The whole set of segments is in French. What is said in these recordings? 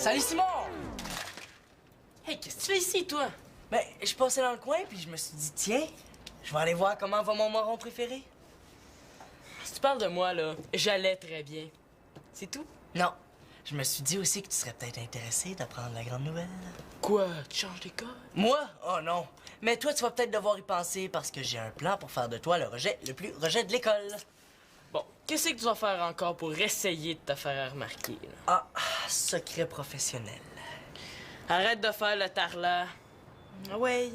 Salut Simon! Hey, qu'est-ce que tu fais ici, toi? Ben, je passais dans le coin puis je me suis dit, tiens, je vais aller voir comment va mon marron préféré. Si tu parles de moi, là, j'allais très bien. C'est tout? Non. Je me suis dit aussi que tu serais peut-être intéressé d'apprendre la grande nouvelle. Quoi? Tu changes d'école? Moi? Oh non. Mais toi, tu vas peut-être devoir y penser parce que j'ai un plan pour faire de toi le plus rejet de l'école. Bon, qu'est-ce que tu vas faire encore pour essayer de te faire remarquer, là? Ah, secret professionnel. Arrête de faire le tarlat. Ah ouais.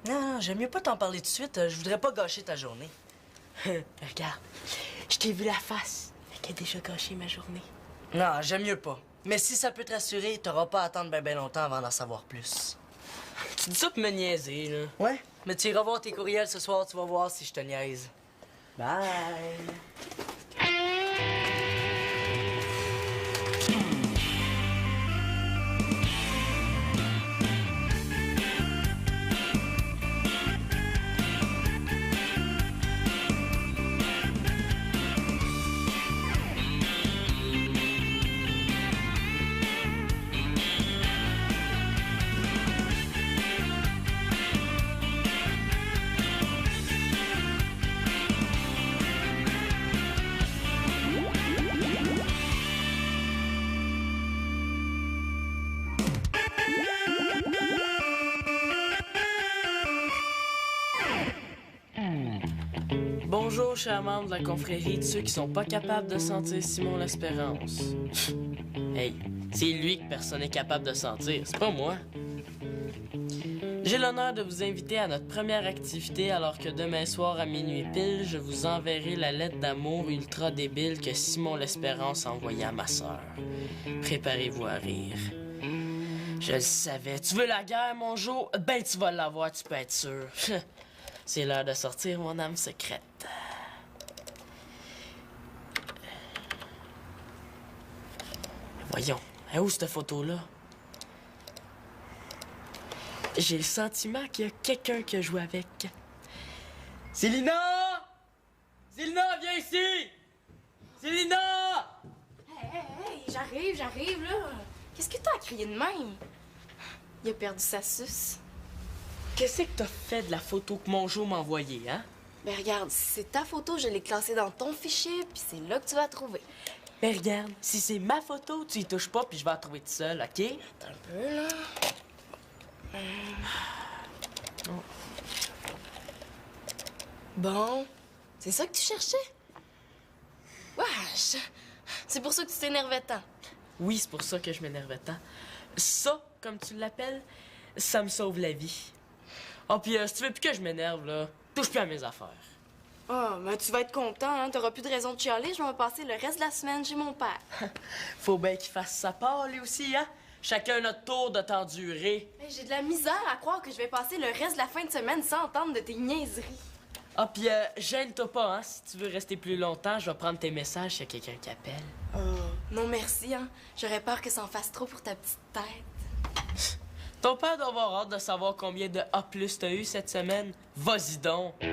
Non, j'aime mieux pas t'en parler tout de suite. Je voudrais pas gâcher ta journée. Regarde, je t'ai vu la face. Fait qu'elle a déjà gâché ma journée. Non, j'aime mieux pas. Mais si ça peut te rassurer, t'auras pas à attendre ben longtemps avant d'en savoir plus. Tu dis ça pour me niaiser, là. Ouais? Mais tu iras voir tes courriels ce soir, tu vas voir si je te niaise. Bye! Bonjour, chers membres de la confrérie de ceux qui sont pas capables de sentir Simon l'Espérance. Hey, c'est lui que personne n'est capable de sentir, c'est pas moi. J'ai l'honneur de vous inviter à notre première activité alors que demain soir à minuit pile, je vous enverrai la lettre d'amour ultra débile que Simon l'Espérance a envoyée à ma sœur. Préparez-vous à rire. Je le savais. Tu veux la guerre, mon Jo? Ben, tu vas l'avoir, tu peux être sûr. C'est l'heure de sortir mon âme secrète. Voyons, elle est où cette photo-là? J'ai le sentiment qu'il y a quelqu'un qui a joué avec. Célina! Célina, viens ici! Célina! Hey, j'arrive, là. Qu'est-ce que t'as à crier de même? Il a perdu sa suce. Qu'est-ce que t'as fait de la photo que mon Jo m'a envoyée, hein? Ben regarde, c'est ta photo, je l'ai classée dans ton fichier, puis c'est là que tu vas la trouver. Ben regarde, si c'est ma photo, tu y touches pas, puis je vais la trouver toute seule, OK? Attends un peu, là. Bon, c'est ça que tu cherchais? Wesh! C'est pour ça que tu t'énervais tant. Oui, c'est pour ça que je m'énervais tant. Ça, comme tu l'appelles, ça me sauve la vie. Oh, puis si tu veux plus que je m'énerve, là, touche plus à mes affaires. Ah, mais tu vas être content, hein? T'auras plus de raison de chialer. Je vais passer le reste de la semaine chez mon père. Faut bien qu'il fasse sa part, lui aussi, hein? Chacun notre tour de t'endurer. Hey, j'ai de la misère à croire que je vais passer le reste de la fin de semaine sans entendre de tes niaiseries. Ah, puis gêne-toi pas, hein? Si tu veux rester plus longtemps, je vais prendre tes messages s'il y a quelqu'un qui appelle. Oh, non merci, hein. J'aurais peur que ça en fasse trop pour ta petite tête. Ton père doit avoir hâte de savoir combien de A+ t'as eu cette semaine. Vas-y donc! On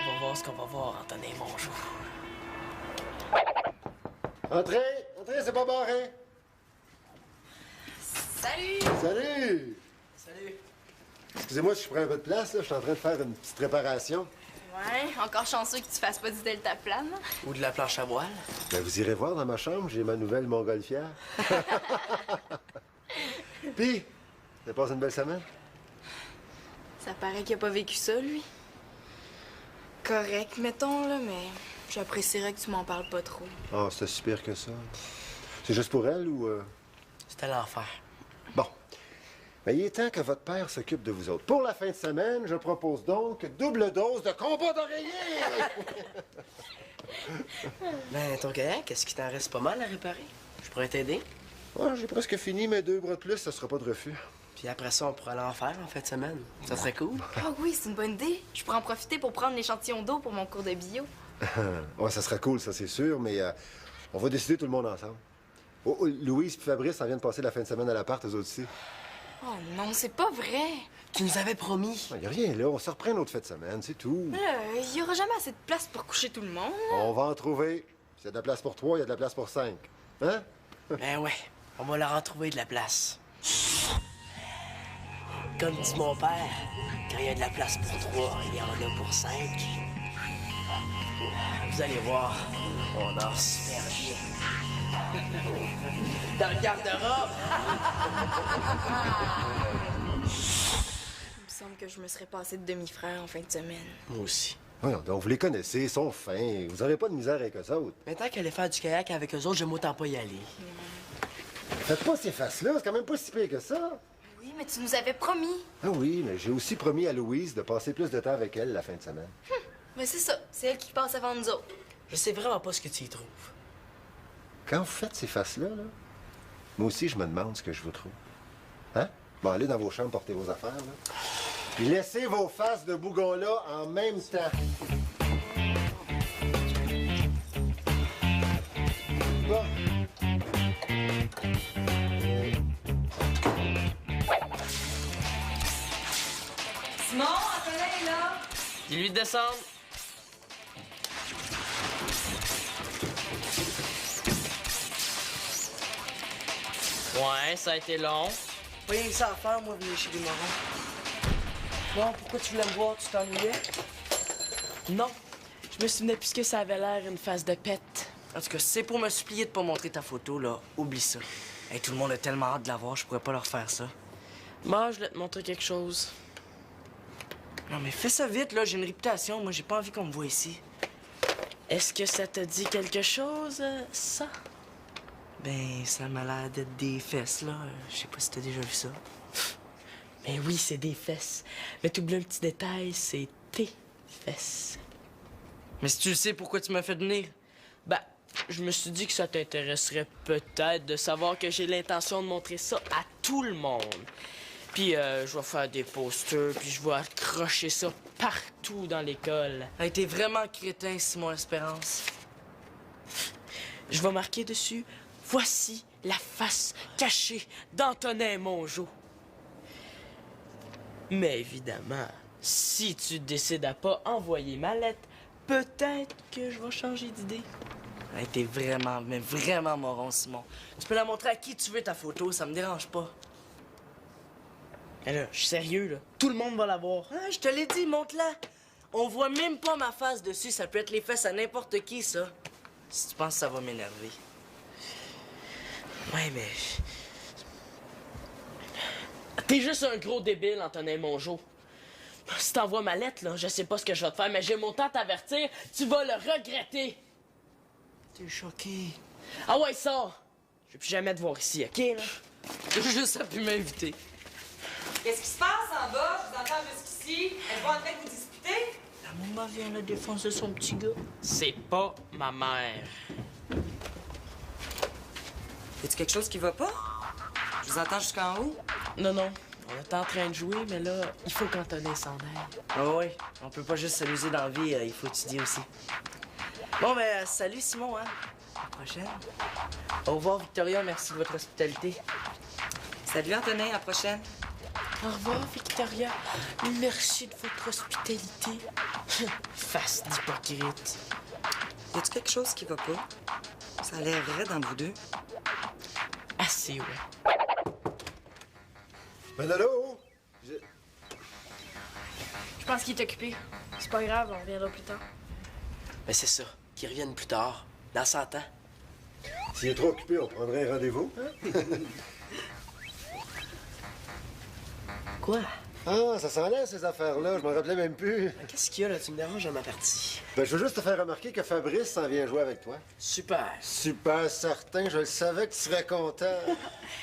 va voir ce qu'on va voir, Antonin Mongeau. Entrez, c'est pas barré. Salut! Salut! Salut! Excusez-moi si je prends un peu de place, là. Je suis en train de faire une petite préparation. Ouais, encore chanceux que tu fasses pas du deltaplane. Ou de la planche à voile. Ben, vous irez voir dans ma chambre, j'ai ma nouvelle montgolfière. Puis, t'as passé une belle semaine? Ça paraît qu'il a pas vécu ça, lui. Correct, mettons, là, mais j'apprécierais que tu m'en parles pas trop. Ah, c'était si pire que ça. C'est juste pour elle ou... C'était l'enfer. Bon. Ben, il est temps que votre père s'occupe de vous autres. Pour la fin de semaine, je propose donc double dose de combat d'oreiller! Ben, ton kayak, est-ce qu'il t'en reste pas mal à réparer? Je pourrais t'aider. Ouais, j'ai presque fini mes 2 bras de plus, ça sera pas de refus. Puis après ça, on pourrait aller en faire en fin de semaine. Ça serait cool. Ah oui, c'est une bonne idée. Je pourrais en profiter pour prendre l'échantillon d'eau pour mon cours de bio. Ouais, ça sera cool, ça c'est sûr, mais on va décider tout le monde ensemble. Oh, Louise et Fabrice en viennent passer la fin de semaine à l'appart, eux autres aussi. Oh non, c'est pas vrai. Tu nous avais promis. Il n'y a rien là, on se reprend une autre fête de semaine, c'est tout. Il y aura jamais assez de place pour coucher tout le monde. On va en trouver. S'il y a de la place pour 3, il y a de la place pour 5. Hein? Ben ouais, on va leur en trouver de la place. Comme dit mon père, quand il y a de la place pour 3, il y en a pour 5. Vous allez voir, on dort super bien. Dans le garde-robe! Il me semble que je me serais passé de demi-frère en fin de semaine. Moi aussi. Voyons donc, vous les connaissez, ils sont fins. Vous n'aurez pas de misère avec eux autres. Mais tant qu'elle allait faire du kayak avec eux autres, j'aime autant pas y aller. Faites pas ces faces-là, c'est quand même pas si pire que ça. Oui, mais tu nous avais promis. Ah oui, mais j'ai aussi promis à Louise de passer plus de temps avec elle la fin de semaine. Mais c'est ça, c'est elle qui passe avant nous autres. Je sais vraiment pas ce que tu y trouves. Quand vous faites ces faces-là, là, moi aussi, je me demande ce que je vous trouve. Hein? Bon, allez dans vos chambres, portez vos affaires, là. Puis laissez vos faces de bougon-là en même temps. Bon. Simon, Antonin est là. Dis-lui de descendre. Ouais, ça a été long. Pas rien que ça à faire, moi, venir chez les morons. Bon, pourquoi tu voulais me voir? Tu t'ennuyais? Non, je me souvenais plus que ça avait l'air une face de pète. En tout cas, si c'est pour me supplier de pas montrer ta photo, là, oublie ça. Hey, tout le monde a tellement hâte de la voir, je pourrais pas leur faire ça. Moi, je voulais te montrer quelque chose. Non, mais fais ça vite, là, j'ai une réputation. Moi, j'ai pas envie qu'on me voie ici. Est-ce que ça te dit quelque chose, ça? Ben, ça m'a l'air d'être des fesses, là. Je sais pas si t'as déjà vu ça. Ben oui, c'est des fesses. Mais t'oublies un petit détail, c'est tes fesses. Mais si tu le sais, pourquoi tu m'as fait venir? Ben, je me suis dit que ça t'intéresserait peut-être de savoir que j'ai l'intention de montrer ça à tout le monde. Puis je vais faire des posters, puis je vais accrocher ça partout dans l'école. Hey, t'es vraiment crétin, Simon Espérance. Je vais marquer dessus « Voici la face cachée d'Antonin Mongeau ». Mais évidemment, si tu décides à pas envoyer ma lettre, peut-être que je vais changer d'idée. Hey, t'es vraiment, mais vraiment moron, Simon. Tu peux la montrer à qui tu veux, ta photo, ça me dérange pas. Mais là, je suis sérieux, là. Tout le monde va la voir. Ah, je te l'ai dit, montre-la. On voit même pas ma face dessus, ça peut être les fesses à n'importe qui, ça. Si tu penses que ça va m'énerver. Ouais, mais... T'es juste un gros débile, Antonin Mongeau. Si t'envoies ma lettre, là, je sais pas ce que je vais te faire, mais j'ai mon temps à t'avertir, tu vas le regretter. T'es choqué. Ah ouais, ça! Je vais plus jamais te voir ici, OK, là? Juste à pu m'inviter. Qu'est-ce qui se passe en bas? Je vous entends jusqu'ici. Êtes-vous en train de vous disputer? La maman vient de défoncer son petit gars. C'est pas ma mère. Y a-t-il quelque chose qui va pas? Je vous entends jusqu'en haut. Non, non. On est en train de jouer, mais là, il faut qu'Antonin s'en aille. Ah oui, on peut pas juste s'amuser dans la vie, il faut étudier aussi. Bon, ben, salut Simon, hein. À la prochaine. Au revoir, Victoria, merci de votre hospitalité. Salut Antonin, à la prochaine. Au revoir, Victoria. Merci de votre hospitalité. Face d'hypocrite. Y a-t-il quelque chose qui va pas? Ça a l'air raide entre vous deux. Assez, ouais. Ben allô? Je pense qu'il est occupé. C'est pas grave, on reviendra plus tard. Mais c'est ça. Qu'ils reviennent plus tard. Dans 100 ans. S'il est trop occupé, on prendrait un rendez-vous. Hein? Quoi? Ah, ça s'enlève, ces affaires-là. Je m'en rappelais même plus. Qu'est-ce qu'il y a, là? Tu me déranges à ma partie. Ben, je veux juste te faire remarquer que Fabrice s'en vient jouer avec toi. Super. Super certain, je le savais que tu serais content.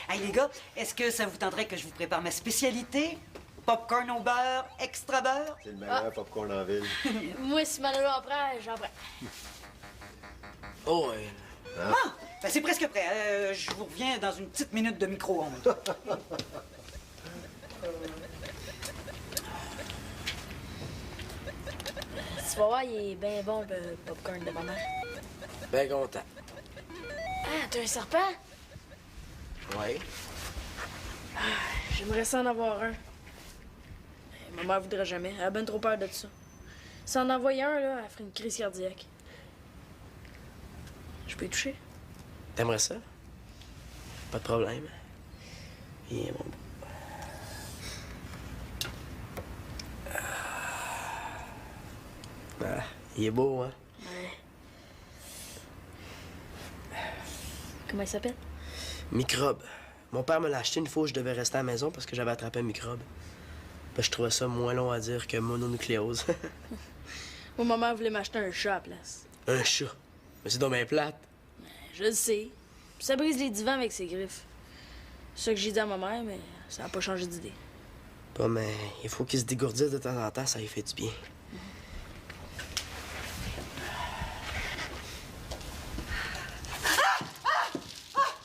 Hey les gars, est-ce que ça vous tenterait que je vous prépare ma spécialité? Popcorn au beurre, extra beurre? C'est le meilleur popcorn en ville. Moi, si Manolo en prend, j'en prends. Oh, ouais. Ah! Ben c'est presque prêt. Je vous reviens dans une petite minute de micro-ondes. Tu vas voir, il est bien bon, le popcorn de maman. Ben content. Ah, t'as un serpent? Ouais. J'aimerais ça en avoir un. Ma mère voudrait jamais. Elle a ben trop peur de ça. Si en envoyait un, là, elle ferait une crise cardiaque. Je peux y toucher? T'aimerais ça? Pas de problème. Et bon. Ah, il est beau, hein? Ouais. Comment il s'appelle? Microbe. Mon père me l'a acheté une fois où je devais rester à la maison parce que j'avais attrapé un microbe. Ben, je trouvais ça moins long à dire que mononucléose. Moi, ma mère voulait m'acheter un chat à la place. Un chat. Mais c'est donc bien plate. Je le sais. Puis ça brise les divans avec ses griffes. C'est ça que j'ai dit à ma mère, mais ça n'a pas changé d'idée. Bon, mais il faut qu'il se dégourdisse de temps en temps, ça lui fait du bien.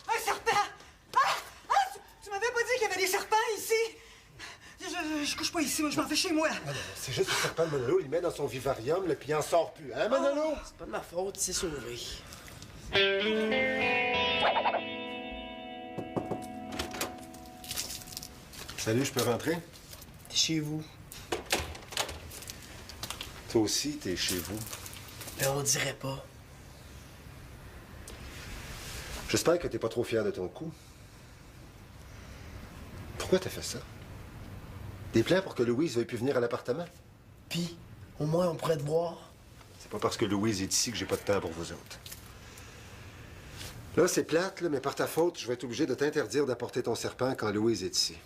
Un serpent! Tu m'avais pas dit qu'il y avait des serpents ici? Je couche pas ici, moi, je m'en vais chez moi. Ah non, c'est juste le serpent de Manolo, il le met dans son vivarium, là, puis il en sort plus. Hein, Manolo? C'est pas de ma faute, c'est sauvé. Salut, je peux rentrer? T'es chez vous. Toi aussi, t'es chez vous. Mais on dirait pas. J'espère que t'es pas trop fier de ton coup. Pourquoi t'as fait ça? Des plans pour que Louise veuille plus venir à l'appartement? Pis, au moins, on pourrait te voir. C'est pas parce que Louise est ici que j'ai pas de temps pour vous autres. Là, c'est plate, là, mais par ta faute, je vais être obligé de t'interdire d'apporter ton serpent quand Louise est ici.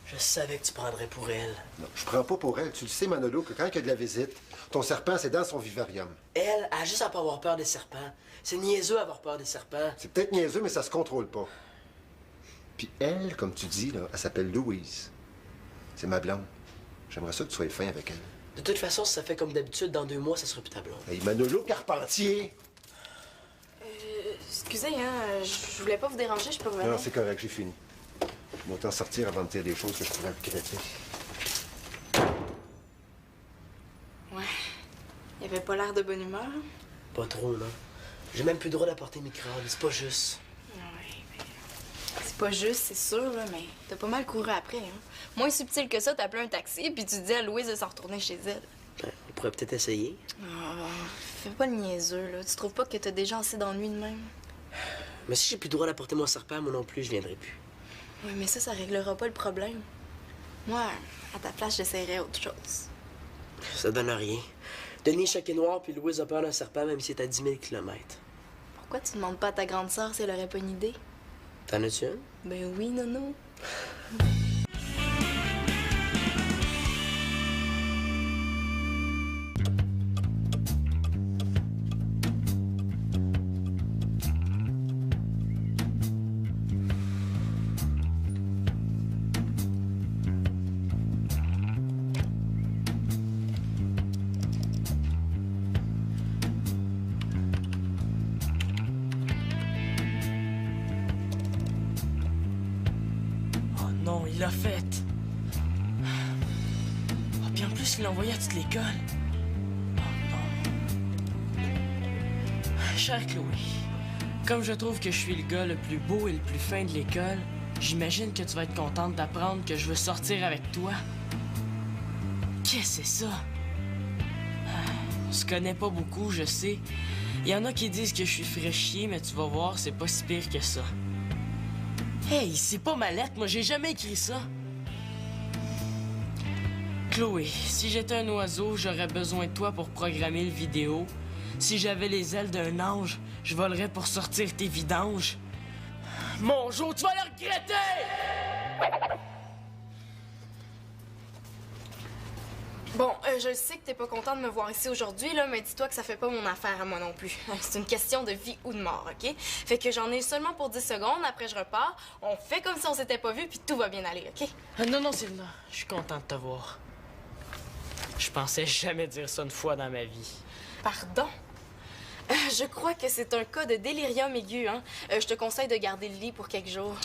Je savais que tu prendrais pour elle. Non, je prends pas pour elle. Tu le sais, Manolo, que quand il y a de la visite, ton serpent, c'est dans son vivarium. Elle a juste à pas avoir peur des serpents. C'est niaiseux avoir peur des serpents. C'est peut-être niaiseux, mais ça se contrôle pas. Puis elle, comme tu dis, là, elle s'appelle Louise. C'est ma blonde. J'aimerais ça que tu sois fin avec elle. De toute façon, si ça fait comme d'habitude, dans 2 mois, ça sera plus ta blonde. Hey, Manolo Carpentier! Excusez, hein, je voulais pas vous déranger, je peux revenir. Non, c'est correct, j'ai fini. Je vais autant sortir avant de dire des choses que je pourrais regretter. Ouais. Il avait pas l'air de bonne humeur. Pas trop, non. J'ai même plus le droit d'apporter microbe, c'est pas juste. C'est pas juste, c'est sûr, là, mais t'as pas mal couru après, hein. Moins subtil que ça, t'as appelé un taxi, puis tu dis à Louise de s'en retourner chez elle. Ouais, on pourrait peut-être essayer. Oh, fais pas le niaiseux, là. Tu trouves pas que t'as déjà assez d'ennuis de même? Mais si j'ai plus le droit d'apporter mon serpent, moi non plus, je viendrai plus. Oui, mais ça réglera pas le problème. Moi, à ta place, j'essaierais autre chose. Ça donne rien. Denis Choquet Noir puis Louise a peur d'un serpent, même si c'est à 10 000 km. Pourquoi tu demandes pas à ta grande sœur si elle aurait pas une idée? T'en as-tu une? Ben oui, Nono. Oh non, il l'a fait. Oh, puis en plus, il l'a envoyé à toute l'école. Oh non. Chère Chloé, comme je trouve que je suis le gars le plus beau et le plus fin de l'école, j'imagine que tu vas être contente d'apprendre que je veux sortir avec toi. Qu'est-ce que c'est ça? On se connaît pas beaucoup, je sais. Il y en a qui disent que je suis fraîchier, mais tu vas voir, c'est pas si pire que ça. Hey, c'est pas ma lettre, moi j'ai jamais écrit ça. Chloé, si j'étais un oiseau, j'aurais besoin de toi pour programmer le vidéo. Si j'avais les ailes d'un ange, je volerais pour sortir tes vidanges. Mon jour, tu vas le regretter! Bon, je sais que t'es pas content de me voir ici aujourd'hui, là, mais dis-toi que ça fait pas mon affaire à moi non plus. C'est une question de vie ou de mort, OK? Fait que j'en ai seulement pour 10 secondes, après je repars, on fait comme si on s'était pas vu, puis tout va bien aller, OK? Non, Sylvina, je suis content de te voir. Je pensais jamais dire ça une fois dans ma vie. Pardon? Je crois que c'est un cas de délirium aigu, hein? Je te conseille de garder le lit pour quelques jours.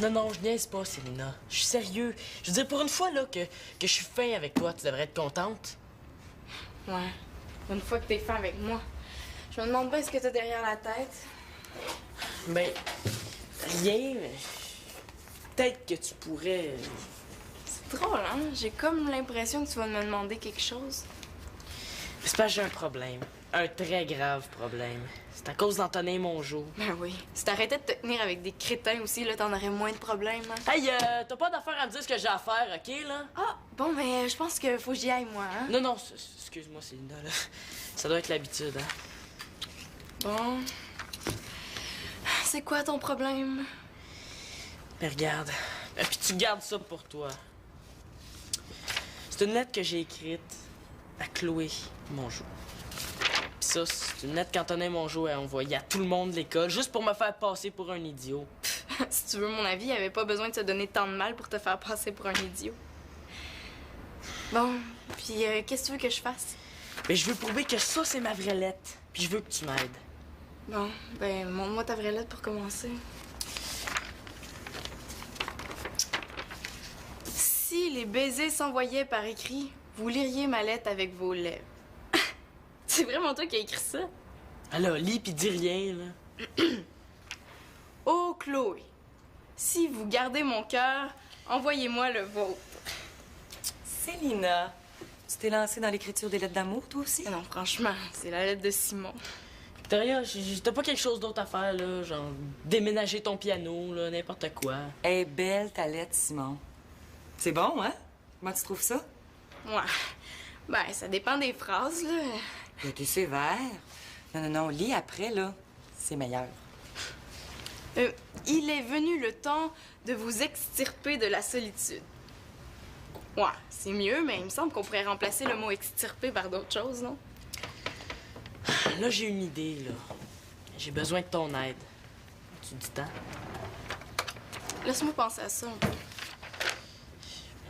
Non, je niaise pas, Célina. Je suis sérieux. Je veux dire, pour une fois, là, que je suis fin avec toi, tu devrais être contente. Ouais. Une fois que t'es fin avec moi. Je me demande bien ce que t'as derrière la tête. Ben, rien, mais peut-être que tu pourrais... C'est drôle, hein? J'ai comme l'impression que tu vas me demander quelque chose. C'est parce que j'ai un problème. Un très grave problème. C'est à cause d'Antonin Mongeau. Ben oui. Si t'arrêtais de te tenir avec des crétins aussi, là, t'en aurais moins de problèmes, hein? Hey, t'as pas d'affaire à me dire ce que j'ai à faire, OK, là? Ah, bon, ben, je pense que faut que j'y aille, moi, hein? Non, non, excuse-moi, Célina, là. Ça doit être l'habitude, hein? Bon. C'est quoi ton problème? Mais regarde. Et puis tu gardes ça pour toi. C'est une lettre que j'ai écrite à Chloé Mongeau. Puis ça, c'est une lettre qu'Antonin Mongeau a envoyée à tout le monde de l'école, juste pour me faire passer pour un idiot. Si tu veux mon avis, il avait pas besoin de te donner tant de mal pour te faire passer pour un idiot. Bon, puis qu'est-ce que tu veux que je fasse? Mais je veux prouver que ça, c'est ma vraie lettre. Puis je veux que tu m'aides. Bon, ben, montre-moi ta vraie lettre pour commencer. Si les baisers s'envoyaient par écrit, vous liriez ma lettre avec vos lèvres. C'est vraiment toi qui as écrit ça? Alors, lis pis dis rien, là. Oh, Chloé, si vous gardez mon cœur, envoyez-moi le vôtre. Célina, tu t'es lancée dans l'écriture des lettres d'amour, toi aussi? Non, franchement, c'est la lettre de Simon. Victoria, t'as pas quelque chose d'autre à faire, là? Genre, déménager ton piano, là, n'importe quoi. Elle est belle, ta lettre, Simon. C'est bon, hein? Comment tu trouves ça? Ouais. Ben, ça dépend des phrases, là. T'es sévère. Non, lis après, là. C'est meilleur. Il est venu le temps de vous extirper de la solitude. Ouais, c'est mieux, mais il me semble qu'on pourrait remplacer le mot extirper par d'autres choses, non? Là, j'ai une idée, là. J'ai besoin de ton aide. Tu dis tant? Laisse-moi penser à ça un peu.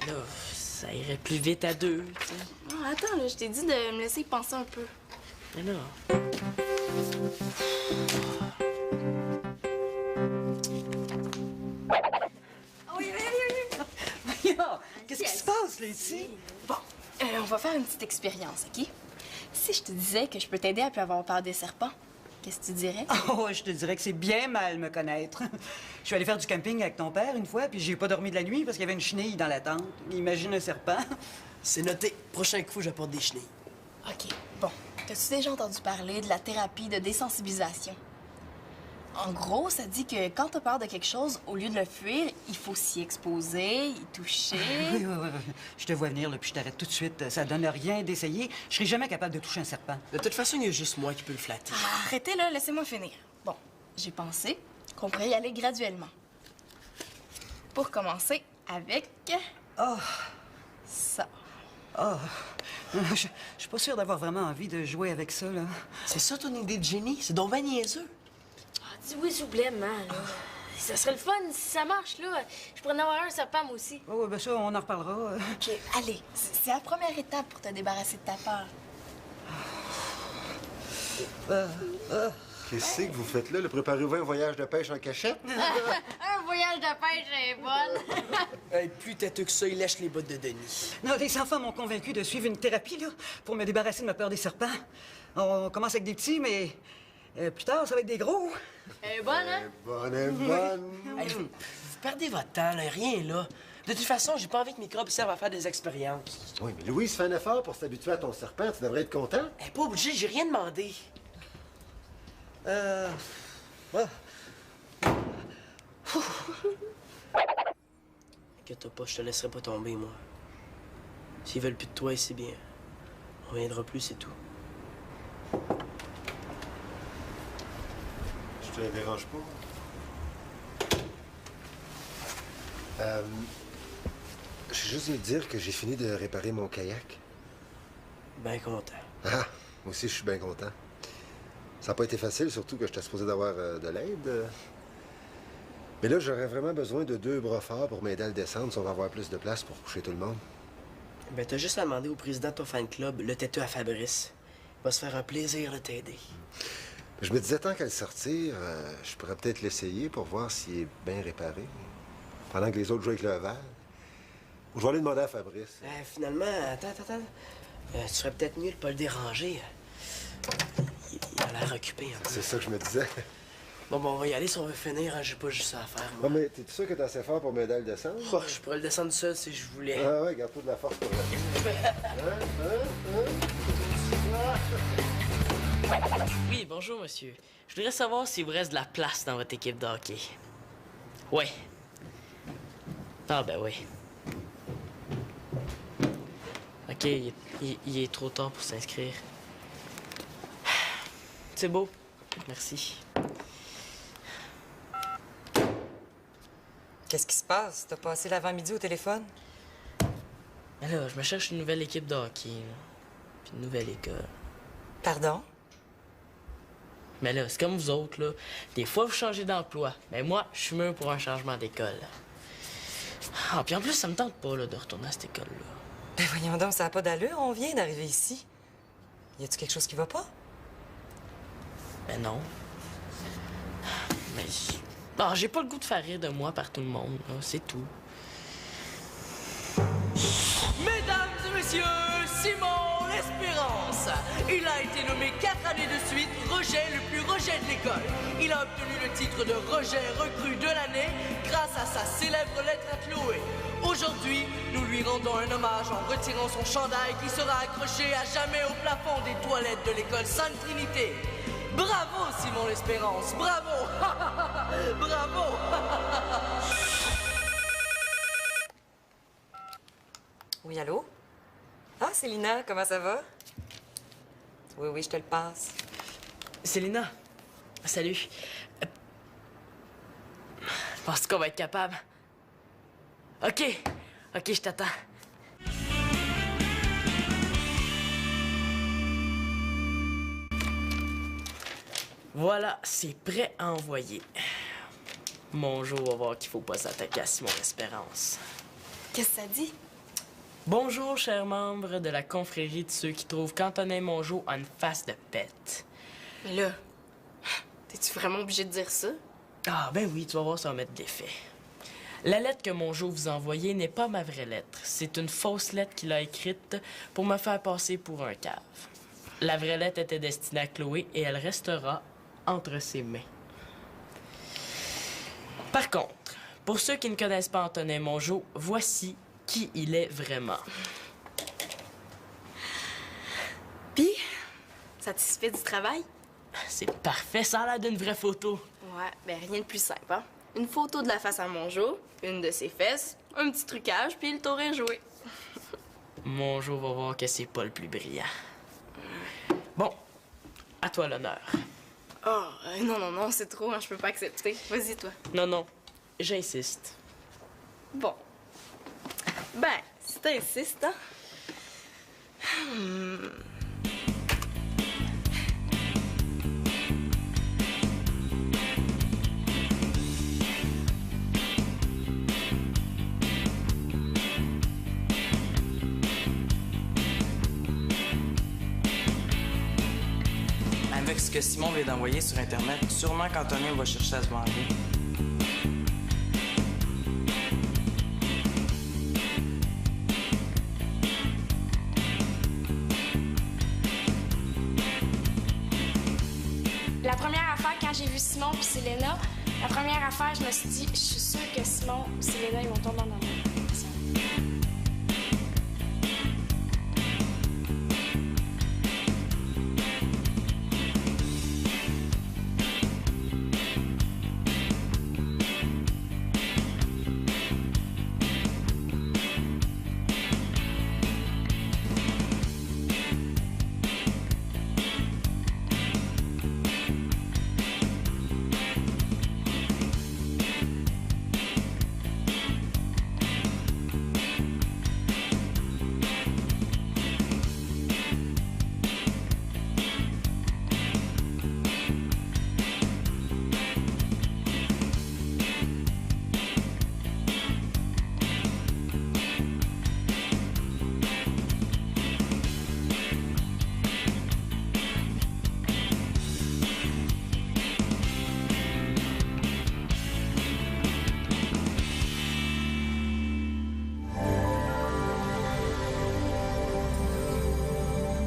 Là, ça irait plus vite à deux, tu sais. Ah, attends, là, je t'ai dit de me laisser y penser un peu. Mais là... Qu'est-ce qui se passe, là, ici? Bon, on va faire une petite expérience, OK? Si je te disais que je peux t'aider à plus avoir peur des serpents, qu'est-ce que tu dirais? Oh, je te dirais que c'est bien mal me connaître. Je suis allé faire du camping avec ton père une fois, puis j'ai pas dormi de la nuit parce qu'il y avait une chenille dans la tente. Imagine un serpent. C'est noté. Prochain coup, j'apporte des chenilles. OK, bon. T'as-tu déjà entendu parler de la thérapie de désensibilisation? En gros, ça dit que quand t'as peur de quelque chose, au lieu de le fuir, il faut s'y exposer, y toucher. Oui. Je te vois venir, là, puis je t'arrête tout de suite. Ça donne rien d'essayer. Je serai jamais capable de toucher un serpent. De toute façon, il y a juste moi qui peux le flatter. Ah, arrêtez là, laissez-moi finir. Bon, j'ai pensé qu'on pourrait y aller graduellement. Pour commencer avec... Oh, ça. oh. Je suis pas sûre d'avoir vraiment envie de jouer avec ça, là. C'est ça ton idée de génie? C'est donc ben niaiseux. Dis oui, s'il vous plaît, man. Là. Ça serait le fun si ça marche, là. Je pourrais en avoir un serpent, moi aussi. Oh, ben ça, on en reparlera. OK, allez. C'est la première étape pour te débarrasser de ta peur. Qu'est-ce que vous faites là? Le préparez-vous un voyage de pêche en cachette? Un voyage de pêche est bonne. Hey, plus têteux que ça, il lèche les bottes de Denis. Non, les enfants m'ont convaincu de suivre une thérapie, là, pour me débarrasser de ma peur des serpents. On commence avec des petits, mais plus tard, ça va être des gros. Elle est bonne, hein? Bonne. Hey, vous perdez votre temps, là, rien là. De toute façon, j'ai pas envie que mes microbes servent à faire des expériences. Oui, mais Louise fait un effort pour s'habituer à ton serpent. Tu devrais être content. Elle est pas obligée, j'ai rien demandé. Ouais. Inquiète-toi pas, je te laisserai pas tomber, moi. S'ils veulent plus de toi, c'est bien. On reviendra plus, c'est tout. Je te dérange pas. Je vais juste te dire que j'ai fini de réparer mon kayak. Ben content. Ah, moi aussi, je suis bien content. Ça n'a pas été facile, surtout que j'étais supposé d'avoir de l'aide. Mais là, j'aurais vraiment besoin de 2 bras forts pour m'aider à le descendre si on va avoir plus de place pour coucher tout le monde. Ben t'as juste à demander au président de ton fan club, le têteux à Fabrice. Il va se faire un plaisir de t'aider. Je me disais, tant qu'à le sortir, je pourrais peut-être l'essayer pour voir s'il est bien réparé. Pendant que les autres jouent avec le verre. Ou je vais aller demander à Fabrice. Finalement, attends. Tu serais peut-être mieux de pas le déranger. Il a l'air occupé un peu. C'est ça que je me disais. Bon, on va y aller si on veut finir, hein. J'ai pas juste ça à faire, Ah, moi. mais t'es sûr que t'es assez fort pour m'aider à le descendre? Oh, je pourrais le descendre seul si je voulais. Ah ouais, garde-toi de la force pour le... Oui, bonjour, monsieur. Je voudrais savoir s'il vous reste de la place dans votre équipe de hockey. Ouais. Ah, ben oui. OK, il est trop tard pour s'inscrire. C'est beau. Merci. Qu'est-ce qui se passe? T'as passé l'avant-midi au téléphone? Mais là, je me cherche une nouvelle équipe de hockey, là. Puis une nouvelle école. Pardon? Mais là, c'est comme vous autres, là. Des fois, vous changez d'emploi. Mais moi, je suis mûr pour un changement d'école. Ah, puis en plus, ça me tente pas, là, de retourner à cette école-là. Ben voyons donc, ça n'a pas d'allure. On vient d'arriver ici. Y a-tu quelque chose qui va pas? Ben non. Mais... Ah, j'ai pas le goût de faire rire de moi par tout le monde, là. C'est tout. Mesdames et messieurs, Simon L'Espérance. Il a été nommé 4 années de suite rejet le plus rejet de l'école. Il a obtenu le titre de rejet recrue de l'année grâce à sa célèbre lettre à Chloé. Aujourd'hui, nous lui rendons un hommage en retirant son chandail qui sera accroché à jamais au plafond des toilettes de l'école Sainte-Trinité. Bravo, Simon L'Espérance, bravo! Bravo! Oui, allô? Ah, Célina, comment ça va? Oui, oui, je te le passe. Célina, salut. Penses-tu qu'on va être capable? OK, je t'attends. Voilà, c'est prêt à envoyer. Bonjour, on va voir qu'il faut pas s'attaquer à Simon L'Espérance. Qu'est-ce que ça dit? Bonjour, chers membres de la confrérie de ceux qui trouvent qu'Antonin Mongeau a une face de pète. Mais là, t'es-tu vraiment obligé de dire ça? Ah, ben oui, tu vas voir, ça va mettre de l'effet. La lettre que Mongeau vous a envoyée n'est pas ma vraie lettre. C'est une fausse lettre qu'il a écrite pour me faire passer pour un cave. La vraie lettre était destinée à Chloé et elle restera entre ses mains. Par contre, pour ceux qui ne connaissent pas Antonin Mongeau, voici qui il est vraiment. Puis, satisfait du travail? C'est parfait, ça a l'air d'une vraie photo. Ouais, ben rien de plus simple, hein? Une photo de la face à Mongeau, une de ses fesses, un petit trucage, puis le tour est joué. Mongeau va voir que c'est pas le plus brillant. Bon, à toi l'honneur. Oh, non, c'est trop, hein, je peux pas accepter. Vas-y, toi. Non, j'insiste. Bon. Ben, si t'insistes, hein. Avec ce que Simon vient d'envoyer sur Internet, sûrement qu'Antonin va chercher à se venger. La première affaire, quand j'ai vu Simon et Selena, la première affaire, je me suis dit, je suis sûre que Simon et Selena, ils vont tomber en amour.